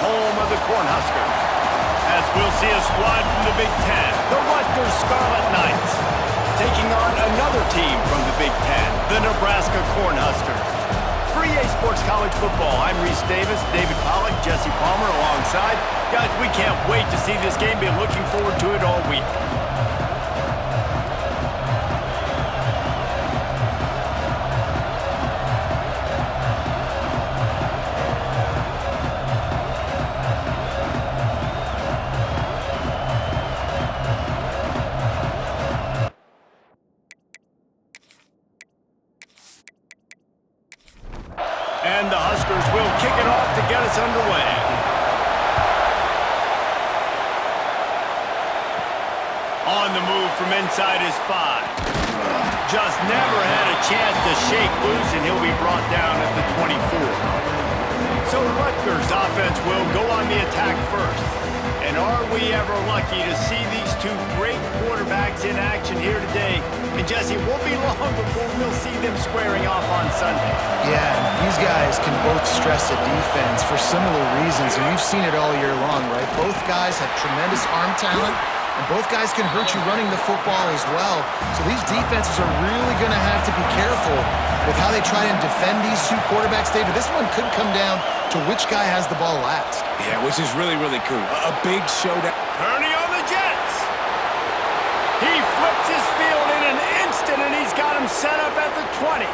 home of the Cornhuskers. As we'll see a squad from the Big Ten, the Rutgers Scarlet Knights, taking on another team from the Big Ten, the Nebraska Cornhuskers. For EA Sports College Football, I'm Reese Davis, David Pollack, Jesse Palmer alongside. Guys, we can't wait to see this game. Been looking forward to it all week. And the Huskers will kick it off to get us underway. On the move from inside his 5. Just never had a chance to shake loose, and he'll be brought down at the 24. So Rutgers' offense will go on the attack first. And are we ever lucky to see these two great quarterbacks in action here today? And Jesse, it won't be long before we'll see them squaring off on Sunday. Yeah, these guys can both stress a defense for similar reasons, and we've seen it all year long, right? Both guys have tremendous arm talent, and both guys can hurt you running the football as well. So these defenses are really going to have to be careful with how they try and defend these two quarterbacks, David. This one could come down to which guy has the ball last. Yeah, which is really, really cool. A big showdown. Turning on the Jets. He flips his field in an instant, and he's got him set up at the 20.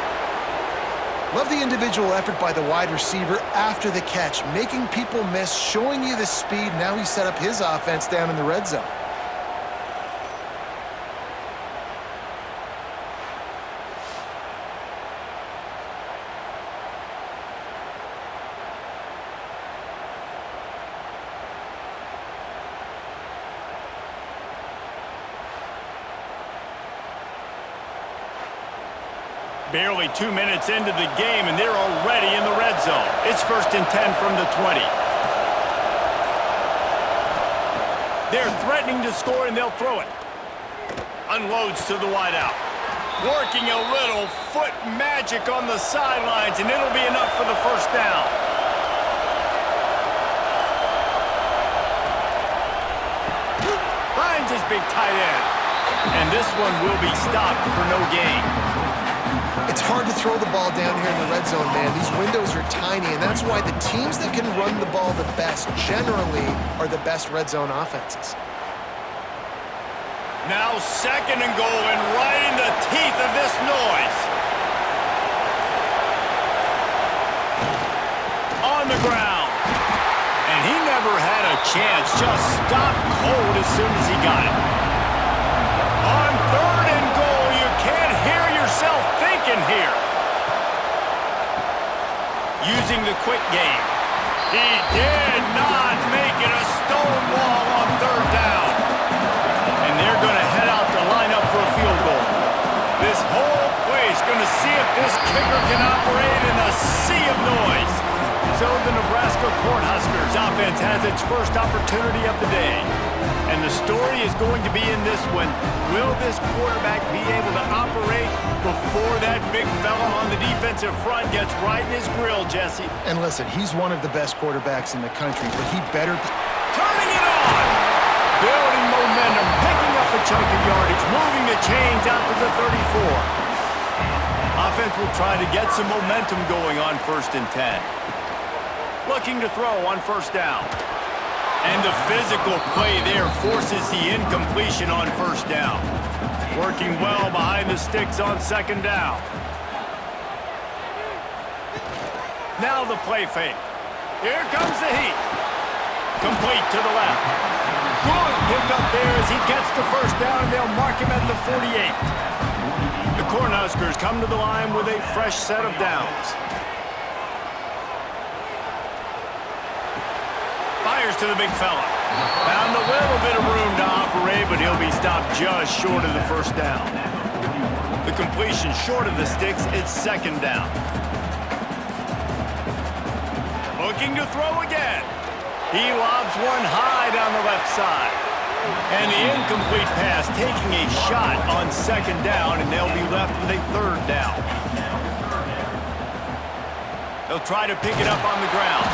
Love the individual effort by the wide receiver after the catch, making people miss, showing you the speed. Now he set up his offense down in the red zone. Barely 2 minutes into the game, and they're already in the red zone. It's 1st and 10 from the 20. They're threatening to score, and they'll throw it. Unloads to the wideout. Working a little foot magic on the sidelines, and it'll be enough for the first down. Finds his big tight end. And this one will be stopped for no gain. It's hard to throw the ball down here in the red zone, man. These windows are tiny, and that's why the teams that can run the ball the best generally are the best red zone offenses. Now 2nd and goal, and right in the teeth of this noise. On the ground. And he never had a chance, just stopped cold as soon as he got it. On 3rd and goal, you can't hear yourself thinking here. Using the quick game. He did not make it a stone wall on 3rd down. And they're going to head out to line up for a field goal. This whole place going to see if this kicker can operate in a sea of noise. So the Nebraska Cornhuskers offense has its first opportunity of the day. And the story is going to be in this one. Will this quarterback be able to operate before that big fella on the defensive front gets right in his grill, Jesse? And listen, he's one of the best quarterbacks in the country, but he better... Turning it on! Building momentum, picking up a chunk of yardage, moving the chains out to the 34. Offense will try to get some momentum going on 1st and 10. Looking to throw on 1st down. And the physical play there forces the incompletion on 1st down. Working well behind the sticks on 2nd down. Now the play fake. Here comes the heat. Complete to the left. Good pick up there as he gets the 1st down, and they'll mark him at the 48. The Cornhuskers come to the line with a fresh set of downs. Fires to the big fella. Found a little bit of room to operate, but he'll be stopped just short of the 1st down. The completion short of the sticks, it's 2nd down. Looking to throw again. He lobs one high down the left side. And the incomplete pass taking a shot on 2nd down, and they'll be left with a 3rd down. They'll try to pick it up on the ground.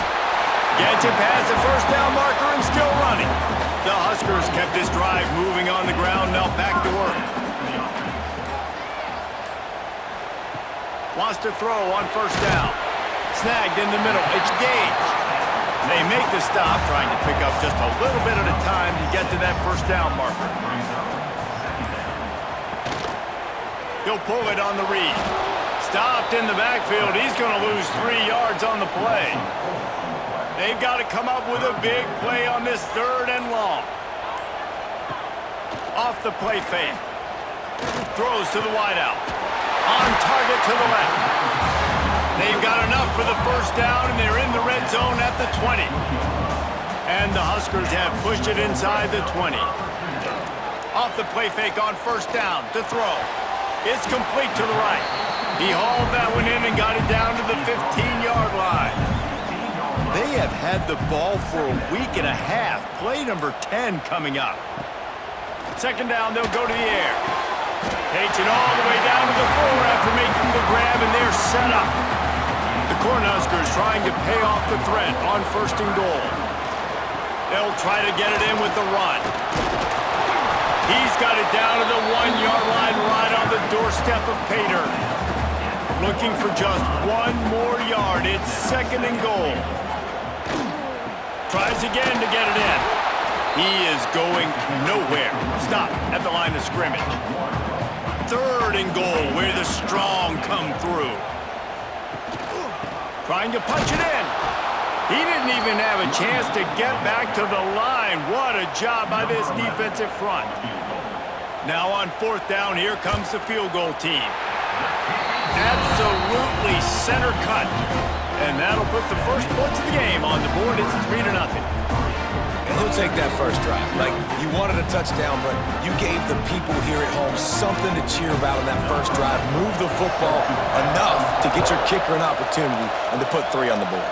Gets it past the first down marker and still running. The Huskers kept this drive moving on the ground, now back to work. Wants to throw on first down. Snagged in the middle. It's Gage. They make the stop, trying to pick up just a little bit at a time to get to that first down marker. He'll pull it on the read. Stopped in the backfield. He's going to lose 3 yards on the play. They've got to come up with a big play on this 3rd and long. Off the play fake. Throws to the wideout. On target to the left. They've got enough for the first down, and they're in the red zone at the 20. And the Huskers have pushed it inside the 20. Off the play fake on first down to throw. It's complete to the right. He hauled that one in and got it down to the 15-yard line. They have had the ball for a week and a half. Play number 10 coming up. Second down, they'll go to the air. Takes it all the way down to the 4 after making the grab, and they're set up. The Cornhuskers trying to pay off the threat on 1st and goal. They'll try to get it in with the run. He's got it down to the 1-yard line right on the doorstep of Pater. Looking for just 1 more yard. It's 2nd and goal. Tries again to get it in. He is going nowhere. Stop at the line of scrimmage. 3rd and goal where the strong come through. Trying to punch it in. He didn't even have a chance to get back to the line. What a job by this defensive front. Now on 4th down, here comes the field goal team. Absolutely center cut. And that'll put the first points of the game on the board. It's 3-0. And he'll take that first drive. Like, you wanted a touchdown, but you gave the people here at home something to cheer about on that first drive. Move the football enough to get your kicker an opportunity and to put 3 on the board.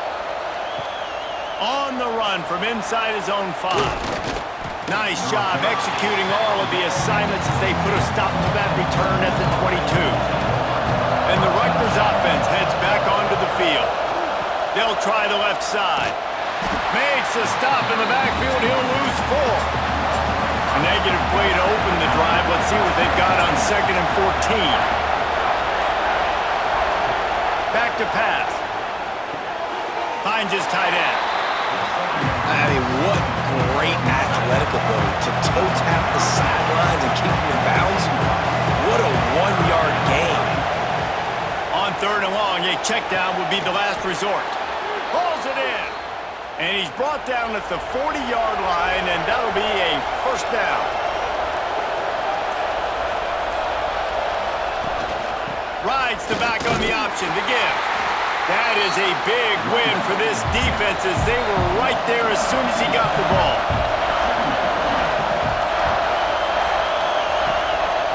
On the run from inside his own 5. Nice job executing all of the assignments as they put a stop to that return at the 22. And the Rutgers offense heads back onto the field. They'll try the left side. Makes a stop in the backfield. He'll lose 4. A negative play to open the drive. Let's see what they've got on 2nd and 14. Back to pass. Finds his tight end. I mean, what great athletic ability to toe tap the sidelines and keep him in bounds. What a 1-yard gain. On 3rd and long, a check down would be the last resort. Hauls it in. And he's brought down at the 40-yard line, and that'll be a first down. Rides the back on the option to give. That is a big win for this defense as they were right there as soon as he got the ball.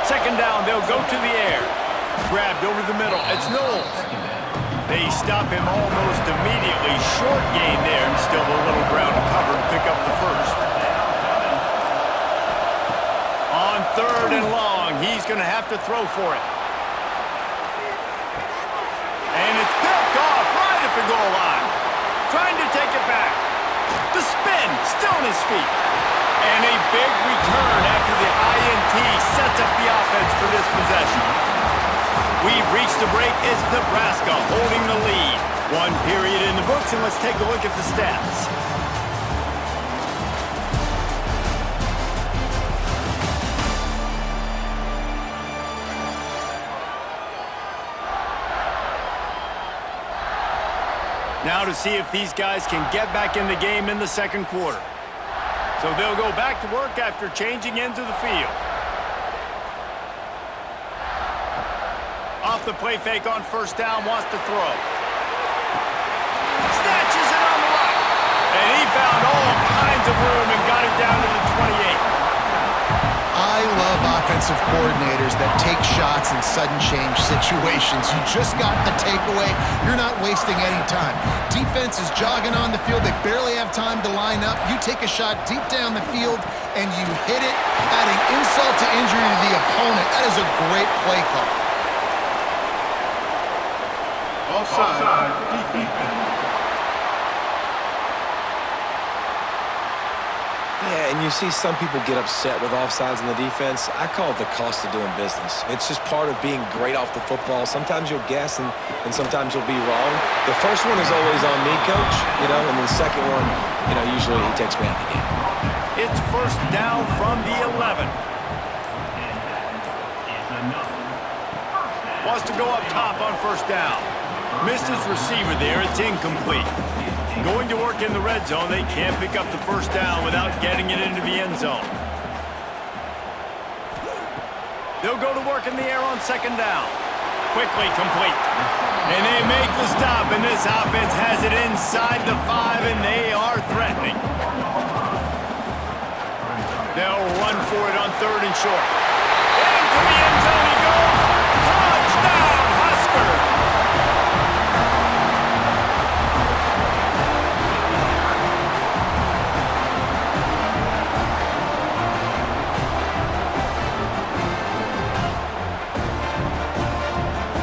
Second down, they'll go to the air. Grabbed over the middle. It's Knowles. They stop him almost immediately. Short gain there and still a little ground to cover to pick up the first. On 3rd and long, he's going to have to throw for it. And it's picked off right at the goal line. Trying to take it back. The spin, still on his feet. And a big return after the INT sets up the offense for this possession. We've reached the break. It's Nebraska holding the lead. 1 period in the books, and let's take a look at the stats. Now to see if these guys can get back in the game in the 2nd quarter. So they'll go back to work after changing into the field. Off the play fake on first down, wants to throw. Snatches it on the right. And he found all kinds of room and got it down to the 28. I love offensive coordinators that take shots in sudden change situations. You just got the takeaway. You're not wasting any time. Defense is jogging on the field. They barely have time to line up. You take a shot deep down the field, and you hit it, adding insult to injury to the opponent. That is a great play call. Offside, defense. Yeah, and you see some people get upset with offsides in the defense. I call it the cost of doing business. It's just part of being great off the football. Sometimes you'll guess and sometimes you'll be wrong. The first one is always on me, Coach, and then the second one, usually he takes me out of the game. It's first down from the 11. Wants to go up top on first down. Missed his receiver there. It's incomplete. Going to work in the red zone. They can't pick up the first down without getting it into the end zone. They'll go to work in the air on second down. Quickly complete. And they make the stop, and this offense has it inside the 5, and they are threatening. They'll run for it on third and short. Into the end zone he goes. Touchdown, Huskers!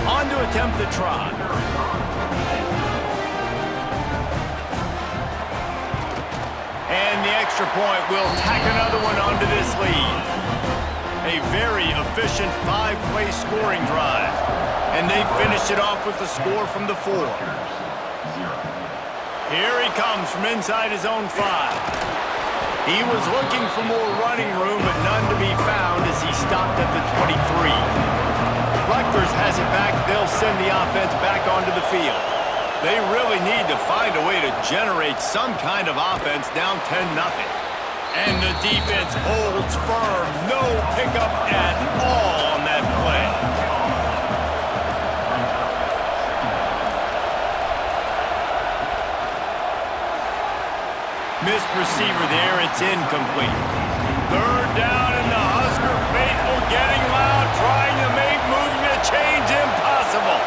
On to attempt the try. And the extra point will tack another one onto this lead. A very efficient 5-play scoring drive. And they finish it off with the score from the 4. Here he comes from inside his own 5. He was looking for more running room, but none to be found as he stopped at the 23. Rutgers has it back. They'll send the offense back onto the field. They really need to find a way to generate some kind of offense down 10-0. And the defense holds firm. No pickup at all on that play. Missed receiver there. It's incomplete. Third down, and the Husker faithful getting loud, trying to make moving a change impossible.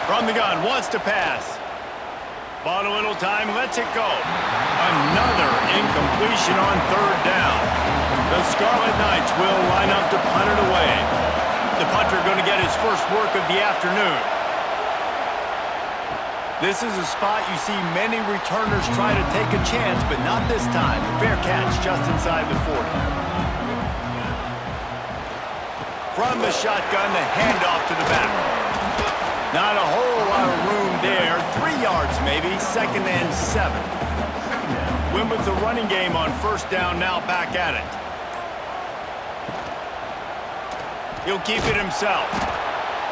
From the gun, wants to pass. Bought a little time, lets it go. Another incompletion on third down. The Scarlet Knights will line up to punt it away. The punter going to get his first work of the afternoon. This is a spot you see many returners try to take a chance, but not this time. Fair catch just inside the 40. From the shotgun, the handoff to the back. Not a whole lot of room there. 3 yards maybe, 2nd and 7. Win with the running game on first down, now back at it. He'll keep it himself.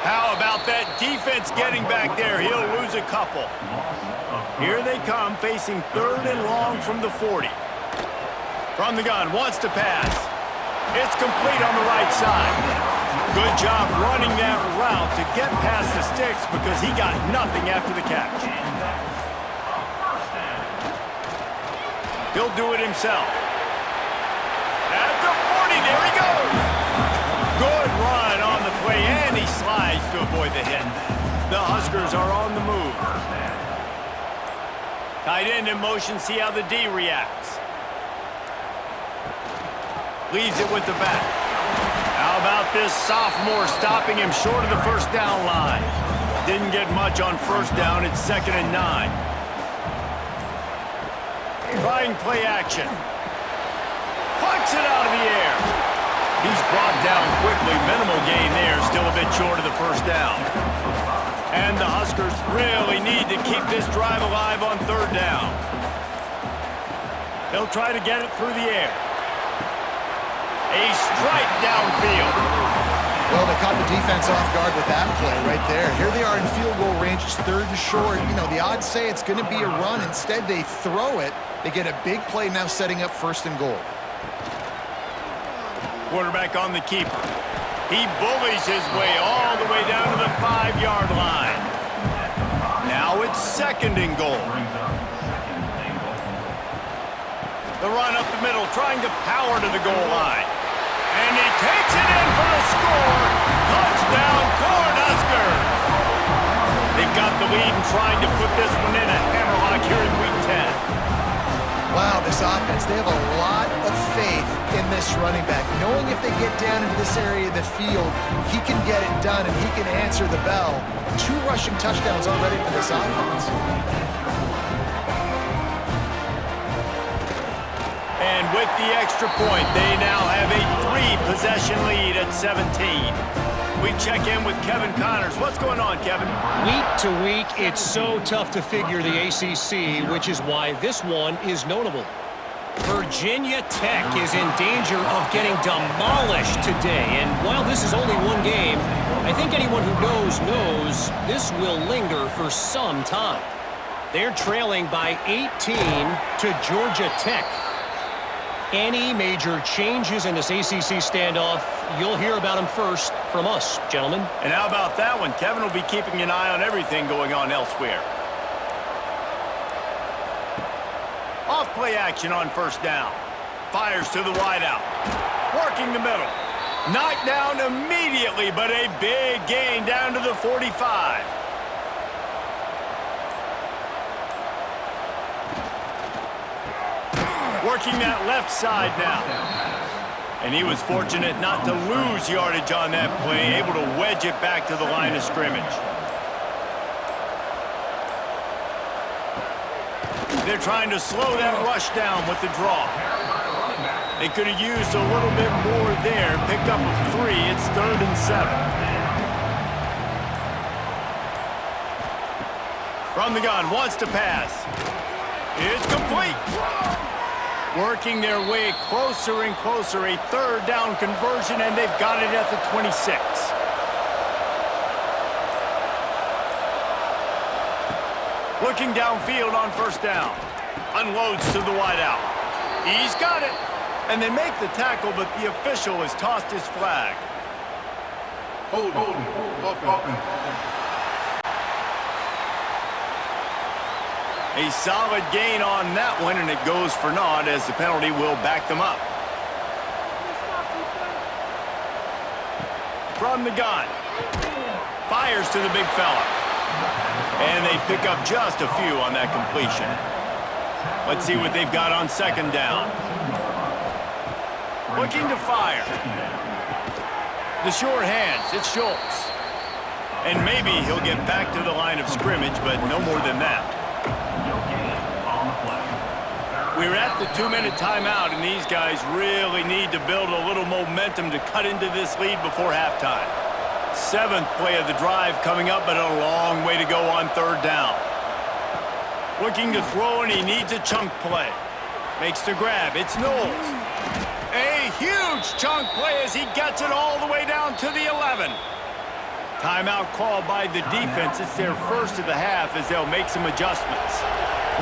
How about that defense getting back there? He'll lose a couple. Here they come, facing 3rd and long from the 40. From the gun, wants to pass. It's complete on the right side. Good job running that route to get past the sticks because he got nothing after the catch. He'll do it himself. At the 40, there he goes. Good run on the play, and he slides to avoid the hit. The Huskers are on the move. Tight end in motion, see how the D reacts. Leaves it with the back. How about this sophomore stopping him short of the first down line? Didn't get much on first down, it's 2nd and 9. Trying play action. Pucks it out of the air. He's brought down quickly. Minimal gain there. Still a bit short of the first down. And the Huskers really need to keep this drive alive on third down. They'll try to get it through the air. A strike downfield. Well, they caught the defense off guard with that play right there. Here they are in field goal range. It's 3rd and short. The odds say it's going to be a run. Instead, they throw it. They get a big play now setting up 1st and goal. Quarterback on the keeper. He bullies his way all the way down to the 5-yard line. Now it's 2nd and goal. The run up the middle, trying to power to the goal line. And he takes it in for the score. Touchdown, Cornhuskers. They've got the lead and trying to put this one in a hammerlock here in Week 10. Wow, this offense, they have a lot of faith in this running back. Knowing if they get down into this area of the field, he can get it done and he can answer the bell. 2 rushing touchdowns already for this offense. And with the extra point, they now have a 3-possession lead at 17. We check in with Kevin Connors. What's going on, Kevin? Week to week, it's so tough to figure the ACC, which is why this one is notable. Virginia Tech is in danger of getting demolished today. And while this is only one game, I think anyone who knows this will linger for some time. They're trailing by 18 to Georgia Tech. Any major changes in this ACC standoff, you'll hear about them first from us, gentlemen. And how about that one? Kevin will be keeping an eye on everything going on elsewhere. Off-play action on first down. Fires to the wideout. Working the middle. Knocked down immediately, but a big gain down to the 45. Working that left side now. And he was fortunate not to lose yardage on that play, able to wedge it back to the line of scrimmage. They're trying to slow that rush down with the draw. They could have used a little bit more there, picked up a 3. It's 3rd and 7. From the gun, wants to pass. It's complete. Working their way closer and closer, a 3rd down conversion, and they've got it at the 26. Looking downfield on first down. Unloads to the wideout. He's got it. And they make the tackle, but the official has tossed his flag. Hold open. A solid gain on that one, and it goes for naught as the penalty will back them up. From the gun. Fires to the big fella. And they pick up just a few on that completion. Let's see what they've got on second down. Looking to fire. The short hands, it's Schultz. And maybe he'll get back to the line of scrimmage, but no more than that. We're at the 2-minute timeout, and these guys really need to build a little momentum to cut into this lead before halftime. 7th play of the drive coming up, but a long way to go on third down. Looking to throw, and he needs a chunk play. Makes the grab. It's Knowles. A huge chunk play as he gets it all the way down to the 11. Timeout called by the defense. It's their first of the half as they'll make some adjustments.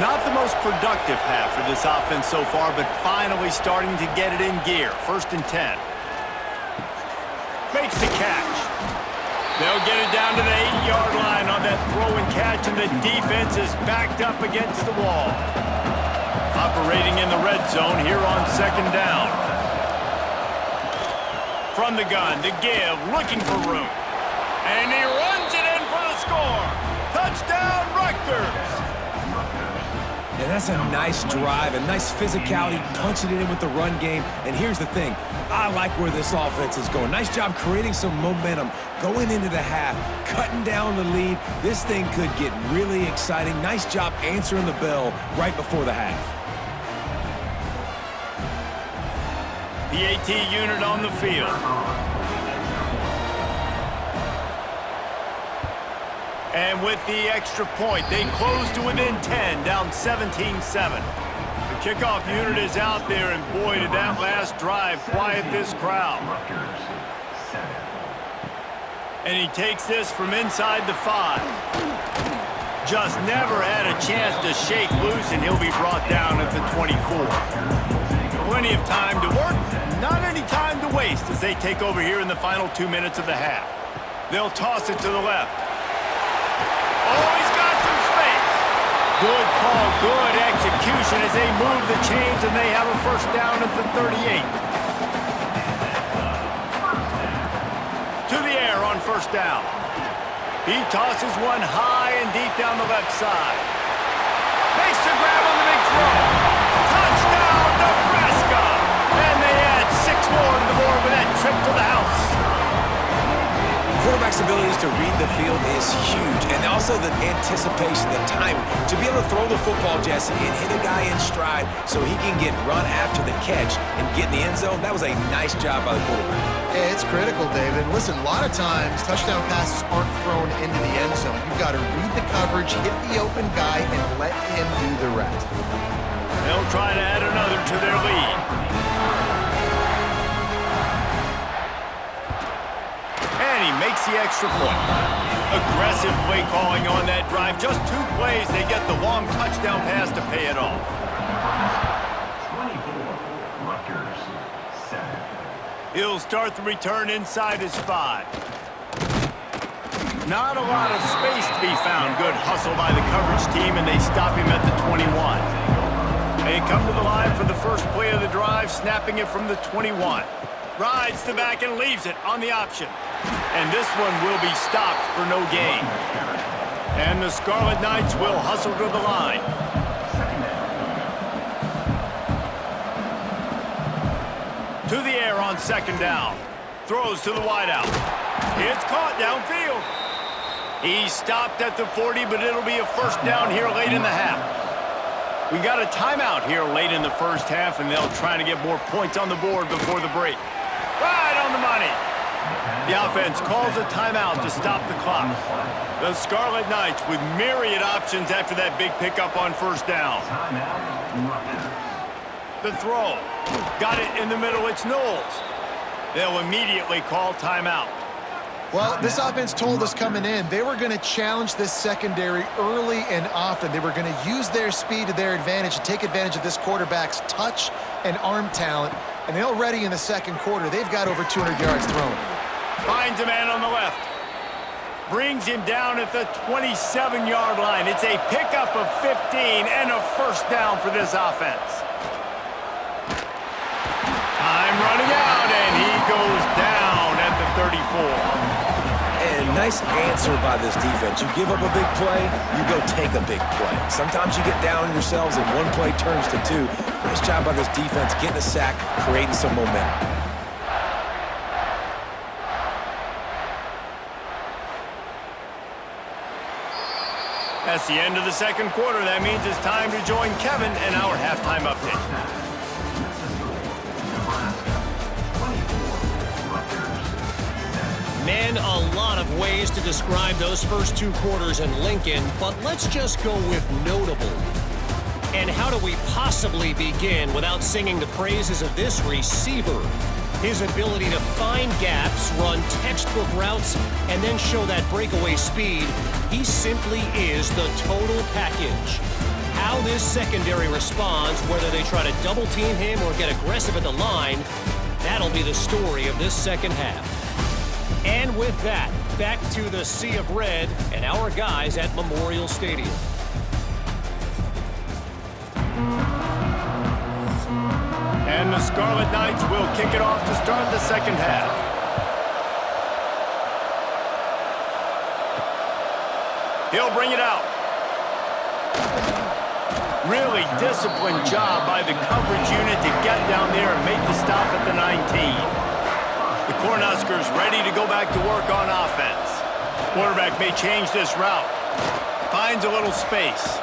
Not the most productive half for this offense so far, but finally starting to get it in gear. 1st and 10. Makes the catch. They'll get it down to the 8-yard line on that throw and catch, and the defense is backed up against the wall. Operating in the red zone here on second down. From the gun, to give, looking for room. And he runs it in for the score. Touchdown, Rutgers. And that's a nice drive, a nice physicality, punching it in with the run game. And here's the thing, I like where this offense is going. Nice job creating some momentum, going into the half, cutting down the lead. This thing could get really exciting. Nice job answering the bell right before the half. PAT unit on the field. And with the extra point, they close to within 10, down 17-7. The kickoff unit is out there, and boy, did that last drive quiet this crowd. And he takes this from inside the 5. Just never had a chance to shake loose, and he'll be brought down at the 24. Plenty of time to work, not any time to waste as they take over here in the final 2 minutes of the half. They'll toss it to the left. Oh, he's got some space. Good call, good execution as they move the chains, and they have a first down at the 38. To the air on first down. He tosses one high and deep down the left side. Makes the grab on the big throw. Touchdown, Nebraska! And they add 6 more to the board with that trip to the house. Quarterback quarterback's abilities to read the field is huge, and also the anticipation, the timing. To be able to throw the football, Jesse, and hit a guy in stride so he can get run after the catch and get in the end zone, that was a nice job by the quarterback. Yeah, it's critical, David. Listen, a lot of times touchdown passes aren't thrown into the end zone. You've got to read the coverage, hit the open guy, and let him do the rest. They'll try to add another to their lead. And he makes the extra point. Aggressive play calling on that drive. Just 2 plays, they get the long touchdown pass to pay it off. 24, Rutgers, 7. He'll start the return inside his 5. Not a lot of space to be found. Good hustle by the coverage team, and they stop him at the 21. They come to the line for the first play of the drive, snapping it from the 21. Rides the back and leaves it on the option. And this one will be stopped for no gain. And the Scarlet Knights will hustle to the line. To the air on second down. Throws to the wideout. It's caught downfield. He's stopped at the 40, but it'll be a first down here late in the half. We got a timeout here late in the first half, and they'll try to get more points on the board before the break. Right on the money. The offense calls a timeout to stop the clock. The Scarlet Knights with myriad options after that big pickup on first down. The throw. Got it in the middle. It's Knowles. They'll immediately call timeout. Well, this offense told us coming in they were going to challenge this secondary early and often. They were going to use their speed to their advantage and take advantage of this quarterback's touch and arm talent. And they're already in the second quarter. They've got over 200 yards thrown. Finds a man on the left. Brings him down at the 27-yard line. It's a pickup of 15 and a first down for this offense. Time running out, and he goes down at the 34. And nice answer by this defense. You give up a big play, you go take a big play. Sometimes you get down on yourselves and one play turns to 2. Nice job by this defense getting a sack, creating some momentum. That's the end of the second quarter. That means it's time to join Kevin in our halftime update. Nebraska, 24, Rutgers, 7. Man, a lot of ways to describe those first 2 quarters in Lincoln, but let's just go with notable. And how do we possibly begin without singing the praises of this receiver? His ability to find gaps, run textbook routes, and then show that breakaway speed. He simply is the total package. How this secondary responds, whether they try to double team him or get aggressive at the line, that'll be the story of this second half. And with that, back to the Sea of Red and our guys at Memorial Stadium. And the Scarlet Knights will kick it off to start the second half. He'll bring it out. Really disciplined job by the coverage unit to get down there and make the stop at the 19. The Cornhuskers ready to go back to work on offense. Quarterback may change this route. Finds a little space.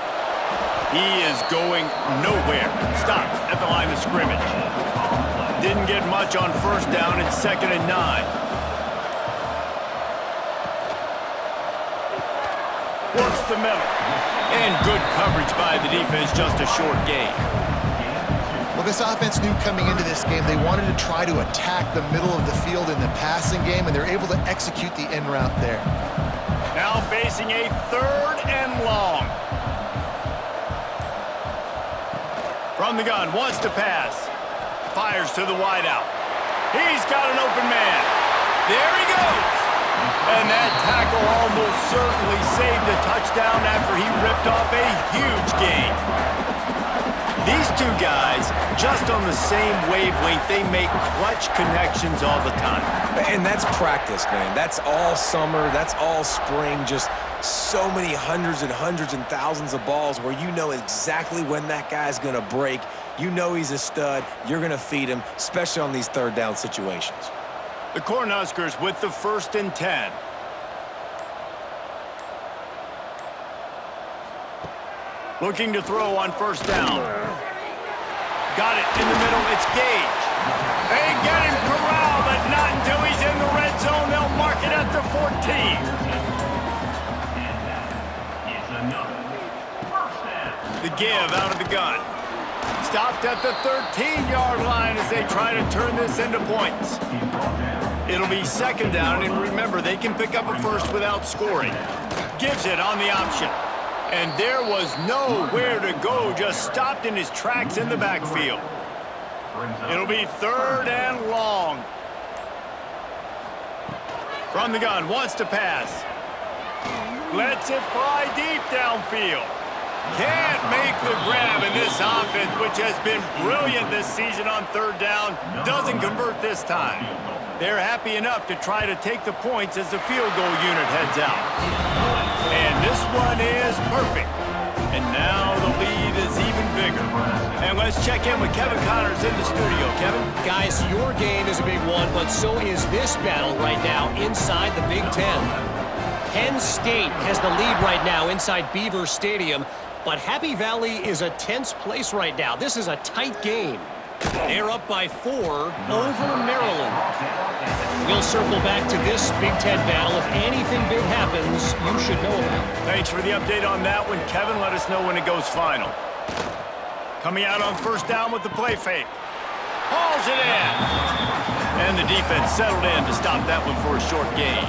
He is going nowhere. Stopped at the line of scrimmage. Didn't get much on first down. It's 2nd and 9. Works the middle. And good coverage by the defense, just a short gain. Well, this offense knew coming into this game they wanted to try to attack the middle of the field in the passing game, and they're able to execute the end route there. Now facing a 3rd and long. From the gun, wants to pass. Fires to the wideout. He's got an open man. There he goes. And that tackle almost certainly saved a touchdown after he ripped off a huge gain. These 2 guys, just on the same wavelength, they make clutch connections all the time. And that's practice, man. That's all summer. That's all spring. Just so many hundreds and thousands of balls where you know exactly when that guy's going to break. You know he's a stud. You're going to feed him, especially on these 3rd down situations. The Cornhuskers with the 1st and 10. Looking to throw on first down. Got it in the middle. It's Gage. They get him corralled, but not until he's in the red zone. They'll mark it at the 14. The give out of the gun. Stopped at the 13-yard line as they try to turn this into points. It'll be second down, and remember, they can pick up a first without scoring. Gives it on the option. And there was nowhere to go, just stopped in his tracks in the backfield. It'll be third and long. From the gun, wants to pass. Lets it fly deep downfield. Can't make the grab, in this offense, which has been brilliant this season on third down, doesn't convert this time. They're happy enough to try to take the points as the field goal unit heads out. And this one is perfect. And now the lead is even bigger. And let's check in with Kevin Connors in the studio. Kevin? Guys, your game is a big one, but so is this battle right now inside the Big Ten. Penn State has the lead right now inside Beaver Stadium, but Happy Valley is a tense place right now. This is a tight game. They're up by 4 over Maryland. We'll circle back to this Big Ten battle. If anything big happens, you should know about it. Thanks for the update on that one, Kevin. Let us know when it goes final. Coming out on first down with the play fake. Hauls it in. And the defense settled in to stop that one for a short gain.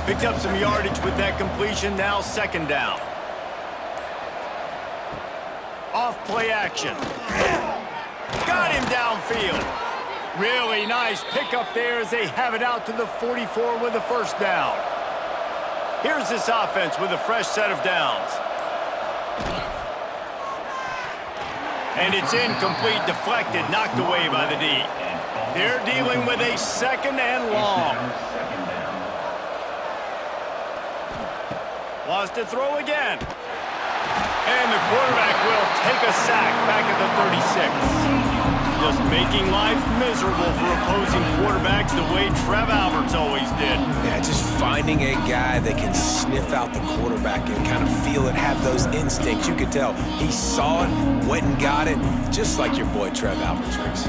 Picked up some yardage with that completion. Now second down. Off play action. Got him downfield. Really nice pickup there as they have it out to the 44 with a first down. Here's this offense with a fresh set of downs. And it's incomplete, deflected, knocked away by the D. They're dealing with a second and long. Wants to throw again. And the quarterback will take a sack back at the 36. Just making life miserable for opposing quarterbacks the way Trev Alberts always did. Yeah, just finding a guy that can sniff out the quarterback and kind of feel it, have those instincts. You could tell he saw it, went and got it, just like your boy Trev Alberts, Rex.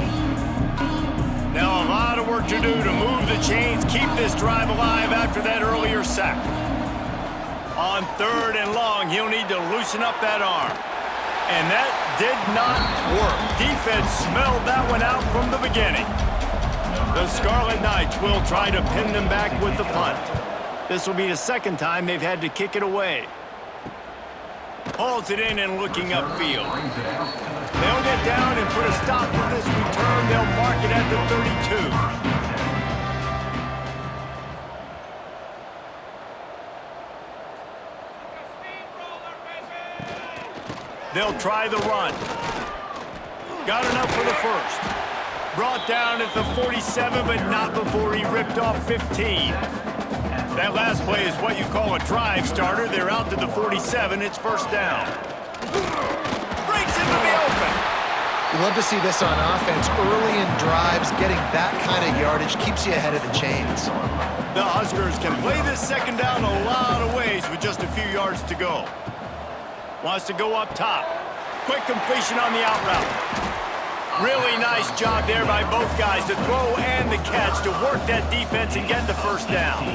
Now a lot of work to do to move the chains, keep this drive alive after that earlier sack. On third and long, he'll need to loosen up that arm. And that did not work. Defense smelled that one out from the beginning. The Scarlet Knights will try to pin them back with the punt. This will be the second time they've had to kick it away. Hauls it in and looking upfield. They'll get down and put a stop to this return. They'll mark it at the 32. They'll try the run. Got enough for the first. Brought down at the 47, but not before he ripped off 15. That last play is what you call a drive starter. They're out to the 47. It's first down. Breaks into the open. You love to see this on offense. Early in drives, getting that kind of yardage keeps you ahead of the chains. The Huskers can play this second down a lot of ways with just a few yards to go. Wants to go up top. Quick completion on the out route. Really nice job there by both guys, the throw and the catch, to work that defense and get the first down.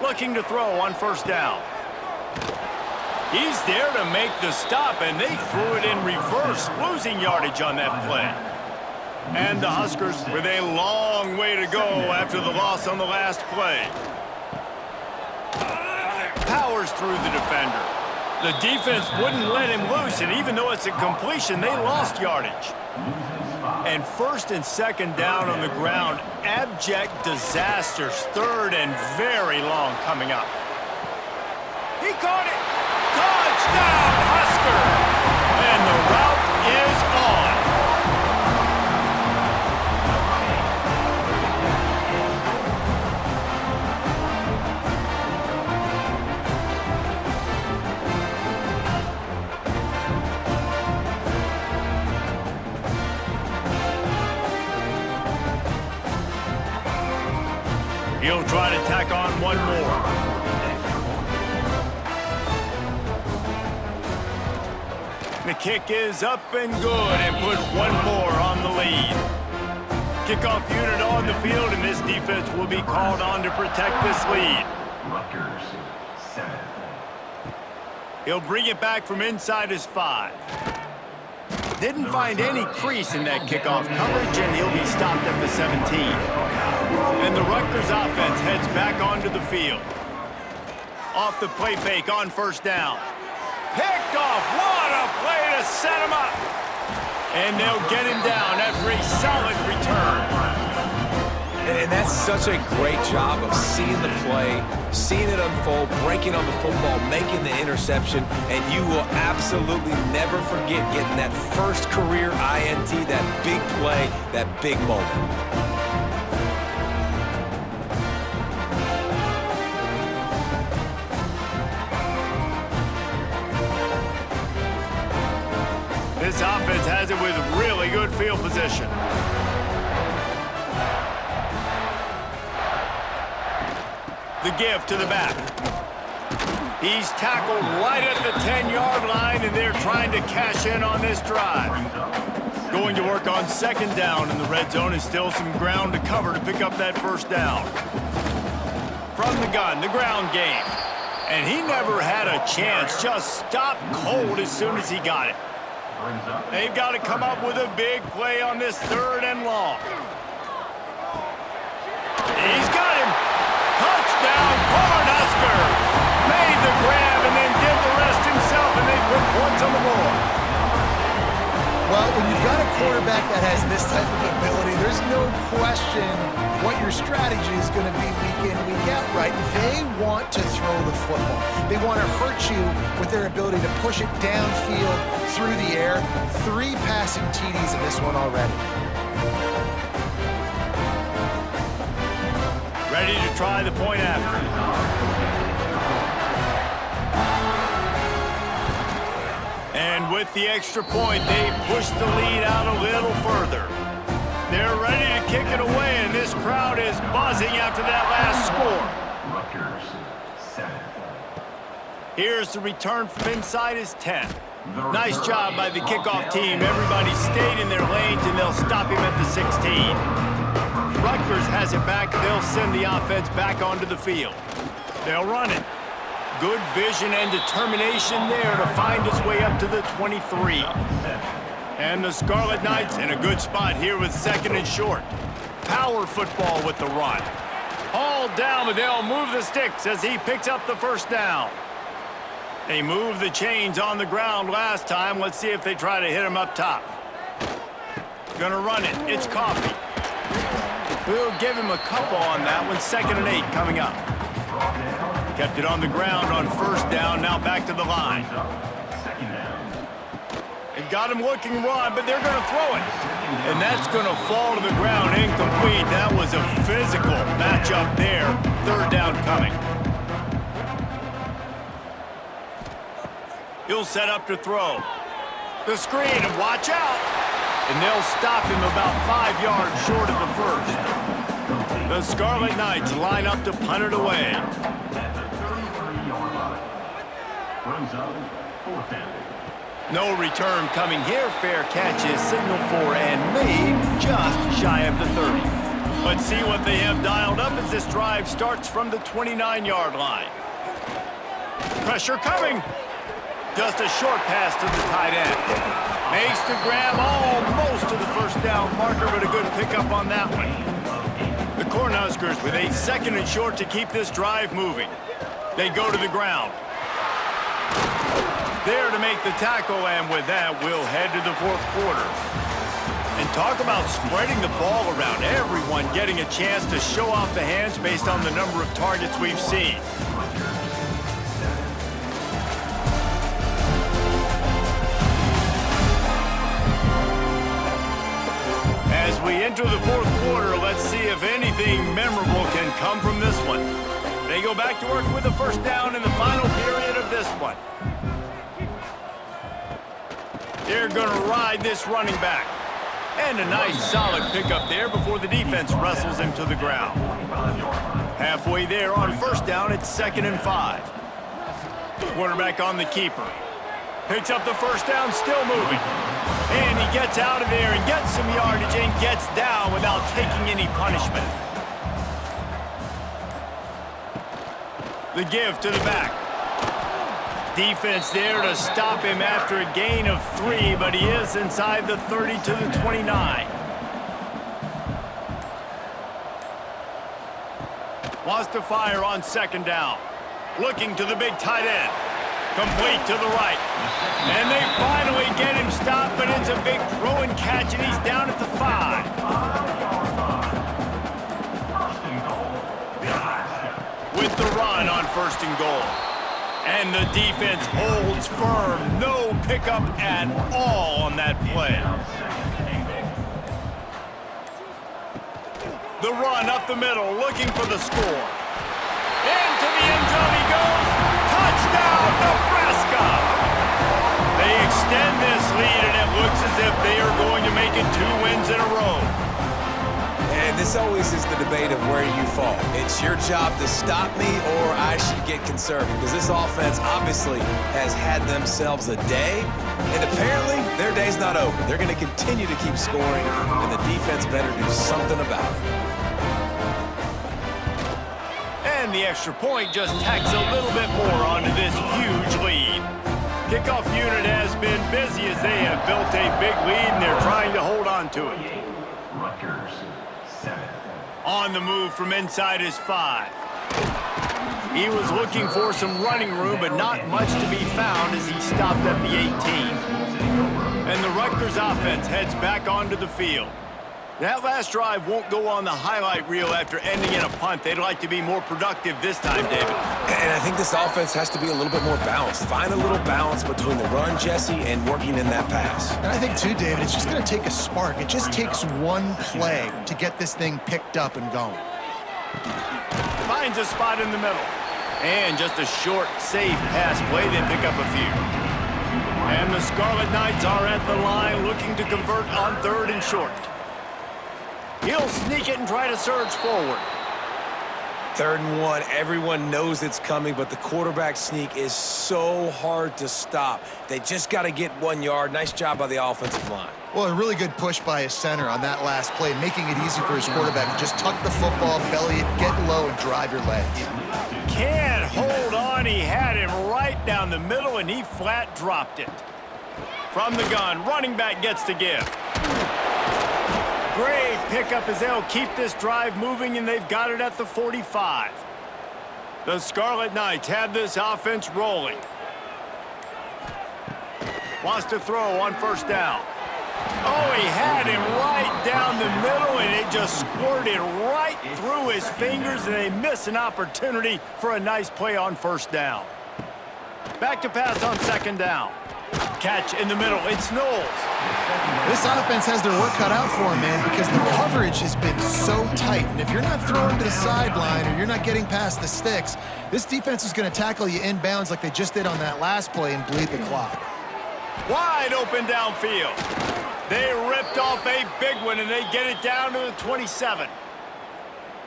Looking to throw on first down. He's there to make the stop, and they threw it in reverse, losing yardage on that play. And the Huskers with a long way to go after the loss on the last play. Powers through the defender. The defense wouldn't let him loose, and even though it's a completion, they lost yardage. And first and second down on the ground, abject disasters. Third and very long coming up. He caught it. Touchdown, Huskers! And the route is on. He'll try to tack on one more. The kick is up and good and put one more on the lead. Kickoff unit on the field, and this defense will be called on to protect this lead. Rutgers 7. He'll bring it back from inside his 5. Didn't find any crease in that kickoff coverage, and he'll be stopped at the 17. And the Rutgers offense heads back onto the field. Off the play fake on first down. Picked off. What a play to set him up. And they'll get him down after a solid return. And that's such a great job of seeing the play, seeing it unfold, breaking on the football, making the interception, and you will absolutely never forget getting that first career INT, that big play, that big moment. This offense has it with really good field position. The give to the back. He's tackled right at the 10-yard line, and they're trying to cash in on this drive. Going to work on second down in the red zone, and still some ground to cover to pick up that first down. From the gun, the ground game. And he never had a chance, just stopped cold as soon as he got it. They've got to come up with a big play on this 3rd and long. He's got him. Touchdown, Cornhuskers! Made the grab and then did the rest himself, and they put points on the board. Well, when you've got a quarterback that has this type of ability, there's no question what your strategy is going to be week in, week out, right? They want to throw the football. They want to hurt you with their ability to push it downfield, through the air. 3 passing TDs in this one already. Ready to try the point after. And with the extra point, they push the lead out a little further. They're ready to kick it away, and this crowd is buzzing after that last score. Rutgers 7. Here's the return from inside his 10. Nice job by the kickoff team. Everybody stayed in their lanes, and they'll stop him at the 16. Rutgers has it back. They'll send the offense back onto the field. They'll run it. Good vision and determination there to find his way up to the 23. And the Scarlet Knights in a good spot here with 2nd and short. Power football with the run. Hauled down, but they'll move the sticks as he picks up the first down. They moved the chains on the ground last time. Let's see if they try to hit him up top. Gonna run it. It's Coffee. We'll give him a couple on that one. 2nd and 8 coming up. Kept it on the ground on first down. Now back to the line. They've got him looking run, but they're going to throw it. And that's going to fall to the ground incomplete. That was a physical matchup there. 3rd down coming. He'll set up to throw. The screen, and watch out. And they'll stop him about 5 yards short of the first. The Scarlet Knights line up to punt it away. No return coming here. Fair catch is signaled for and made just shy of the 30. Let's see what they have dialed up as this drive starts from the 29-yard line. Pressure coming. Just a short pass to the tight end. Makes the grab almost to the first down marker, but a good pickup on that one. The Cornhuskers with a 2nd and short to keep this drive moving. They go to the ground. There to make the tackle, and with that, we'll head to the 4th quarter. And talk about spreading the ball around. Everyone getting a chance to show off the hands based on the number of targets we've seen. As we enter the 4th quarter, let's see if anything memorable can come from this one. They go back to work with the first down in the final period of this one. They're going to ride this running back. And a nice solid pickup there before the defense wrestles him to the ground. Halfway there on first down, it's 2nd and 5. Quarterback on the keeper. Picks up the first down, still moving. And he gets out of there and gets some yardage and gets down without taking any punishment. The give to the back. Defense there to stop him after a gain of 3, but he is inside the 30 to the 29. Wants to fire on 2nd down. Looking to the big tight end. Complete to the right. And they finally get him stopped, but it's a big throw and catch, and he's down at the 5. With the run on 1st and goal. And the defense holds firm. No pickup at all on that play. The run up the middle, looking for the score. Into the end zone he goes. Touchdown, Nebraska! They extend this lead, and it looks as if they are going to make it 2 wins in a row. And this always is the debate of where you fall. It's your job to stop me, or I should get conservative, because this offense obviously has had themselves a day, and apparently their day's not over. They're going to continue to keep scoring, and the defense better do something about it. And the extra point just tacks a little bit more onto this huge lead. Kickoff unit has been busy as they have built a big lead, and they're trying to hold on to it. Rutgers 7. On the move from inside his 5. He was looking for some running room, but not much to be found as he stopped at the 18. And the Rutgers offense heads back onto the field. That last drive won't go on the highlight reel after ending in a punt. They'd like to be more productive this time, David. And I think this offense has to be a little bit more balanced. Find a little balance between the run, Jesse, and working in that pass. And I think, too, David, it's just going to take a spark. It just takes one play to get this thing picked up and going. Finds a spot in the middle. And just a short, safe pass play. They pick up a few. And the Scarlet Knights are at the line looking to convert on 3rd and short. He'll sneak it and try to surge forward. 3rd and 1, everyone knows it's coming, but the quarterback sneak is so hard to stop. They just got to get 1 yard. Nice job by the offensive line. Well, a really good push by his center on that last play, making it easy for his quarterback to just tuck the football, belly it, get low, and drive your legs. Can't hold on. He had him right down the middle, and he flat dropped it. From the gun, running back gets the give. Great pickup as they'll keep this drive moving, and they've got it at the 45. The Scarlet Knights have this offense rolling. Wants to throw on 1st down. Oh, he had him right down the middle, and it just squirted right through his fingers, and they miss an opportunity for a nice play on 1st down. Back to pass on 2nd down. Catch in the middle. It's Knowles. This offense has their work cut out for them, man, because the coverage has been so tight. And if you're not throwing to the sideline or you're not getting past the sticks, this defense is going to tackle you inbounds like they just did on that last play and bleed the clock. Wide open downfield. They ripped off a big one, and they get it down to the 27.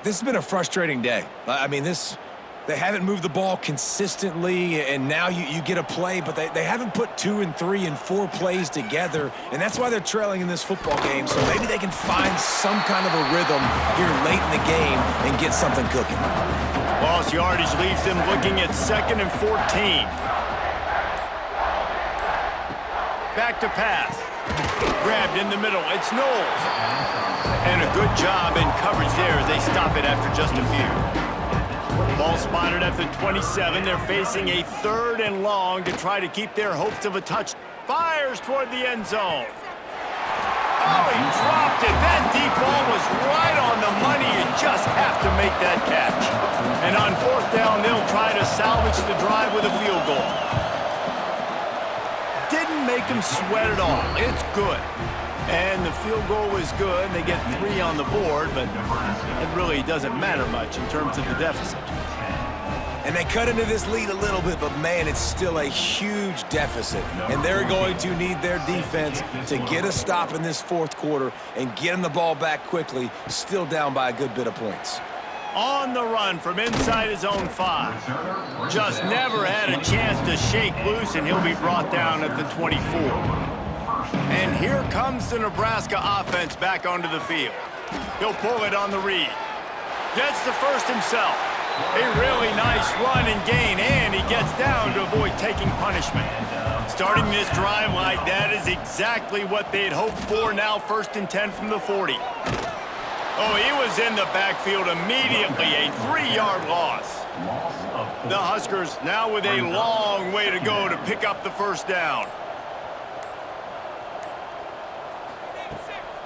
This has been a frustrating day. I mean, they haven't moved the ball consistently, and now you get a play, but they haven't put 2 and 3 and 4 plays together, and that's why they're trailing in this football game. So maybe they can find some kind of a rhythm here late in the game and get something cooking. Lost yardage leaves them looking at 2nd and 14. Back to pass. Grabbed in the middle. It's Knowles. And a good job in coverage there as they stop it after just a few. Ball spotted at the 27. They're facing a 3rd and long to try to keep their hopes of a touch. Fires toward the end zone. Oh, he dropped it. That deep ball was right on the money. You just have to make that catch. And on 4th down, they'll try to salvage the drive with a field goal. Didn't make them sweat at all. It's good. And the field goal was good. They get 3 on the board, but it really doesn't matter much in terms of the deficit. And they cut into this lead a little bit, but man, it's still a huge deficit. And they're going to need their defense to get a stop in this 4th quarter and get them the ball back quickly, still down by a good bit of points. On the run from inside his own 5. Just never had a chance to shake loose, and he'll be brought down at the 24. And here comes the Nebraska offense back onto the field. He'll pull it on the read. Gets the first himself. A really nice run and gain, and he gets down to avoid taking punishment. Starting this drive like that is exactly what they'd hoped for. Now 1st and 10 from the 40. Oh, he was in the backfield immediately, a 3-yard loss. The Huskers now with a long way to go to pick up the first down.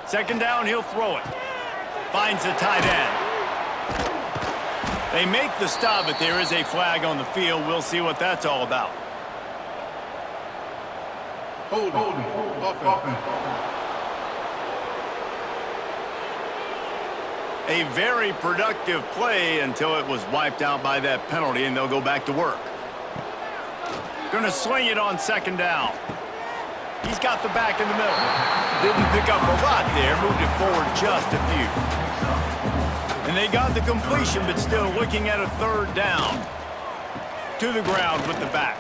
2nd down, he'll throw it. Finds the tight end. They make the stop, but there is a flag on the field. We'll see what that's all about. Holding. Offense. A very productive play until it was wiped out by that penalty, and they'll go back to work. Gonna swing it on 2nd down. He's got the back in the middle. Didn't pick up a lot there, moved it forward just a few. And they got the completion, but still looking at a 3rd down. To the ground with the back.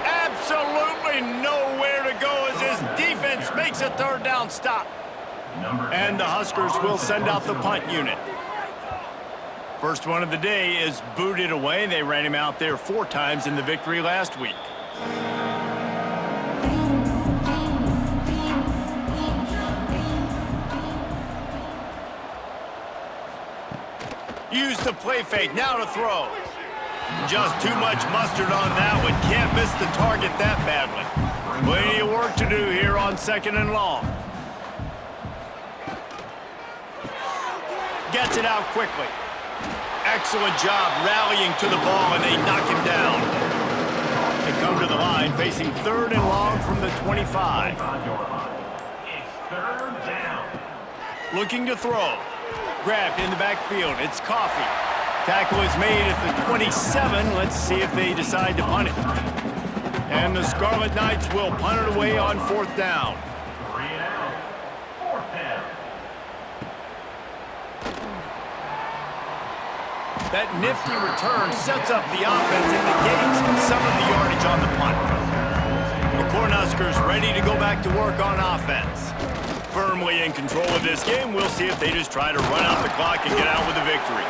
Absolutely nowhere to go as his defense makes a 3rd down stop. And the Huskers will send out the punt unit. First one of the day is booted away. They ran him out there 4 times in the victory last week. Use the play fake, now to throw. Just too much mustard on that one. Can't miss the target that badly. Plenty of work to do here on 2nd and long. Gets it out quickly. Excellent job rallying to the ball, and they knock him down. They come to the line facing 3rd and long from the 25. Looking to throw. Grabbed in the backfield. It's Coffee. Tackle is made at the 27. Let's see if they decide to punt it. And the Scarlet Knights will punt it away on 4th down. 3 and out. 4th down. That nifty return sets up the offense and negates some of the yardage on the punt. The Cornhuskers ready to go back to work on offense. Firmly in control of this game. We'll see if they just try to run out the clock and get out with a victory.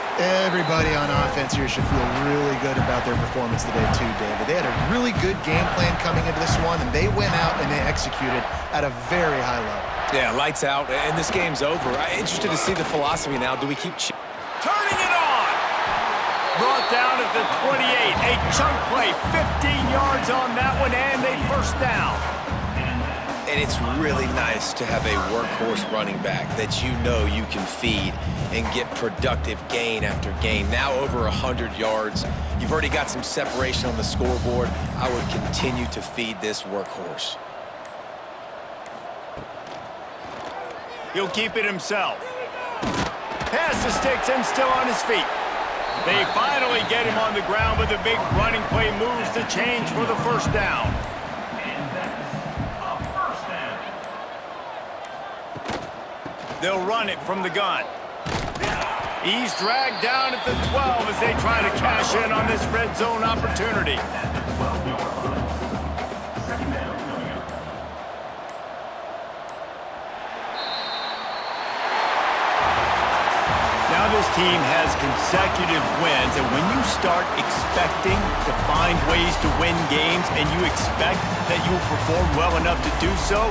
Everybody on offense here should feel really good about their performance today too, David. They had a really good game plan coming into this one, and they went out and they executed at a very high level. Yeah, lights out, and this game's over. I'm interested to see the philosophy now. Do we keep... Turning it on! Brought down at the 28. A chunk play, 15 yards on that one, and a 1st down. And it's really nice to have a workhorse running back that you know you can feed and get productive gain after gain. Now over 100 yards. You've already got some separation on the scoreboard. I would continue to feed this workhorse. He'll keep it himself. Pass the sticks and still on his feet. They finally get him on the ground with a big running play, moves the change for the 1st down. They'll run it from the gun. He's dragged down at the 12 as they try to cash in on this red zone opportunity. Now this team has consecutive wins, and when you start expecting to find ways to win games and you expect that you will perform well enough to do so,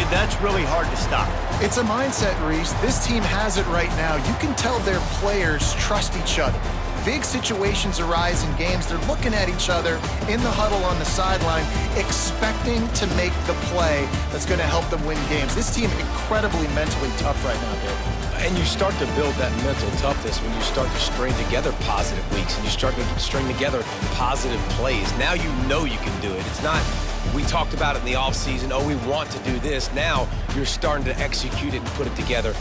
that's really hard to stop. It's a mindset, Reese. This team has it right now. You can tell their players trust each other. Big situations arise in games. They're looking at each other in the huddle on the sideline, expecting to make the play that's going to help them win games. This team incredibly mentally tough right now, Dave. And you start to build that mental toughness when you start to string together positive weeks and you start to string together positive plays. Now you know you can do it. It's not, we talked about it in the offseason, oh, we want to do this. Now you're starting to execute it and put it together.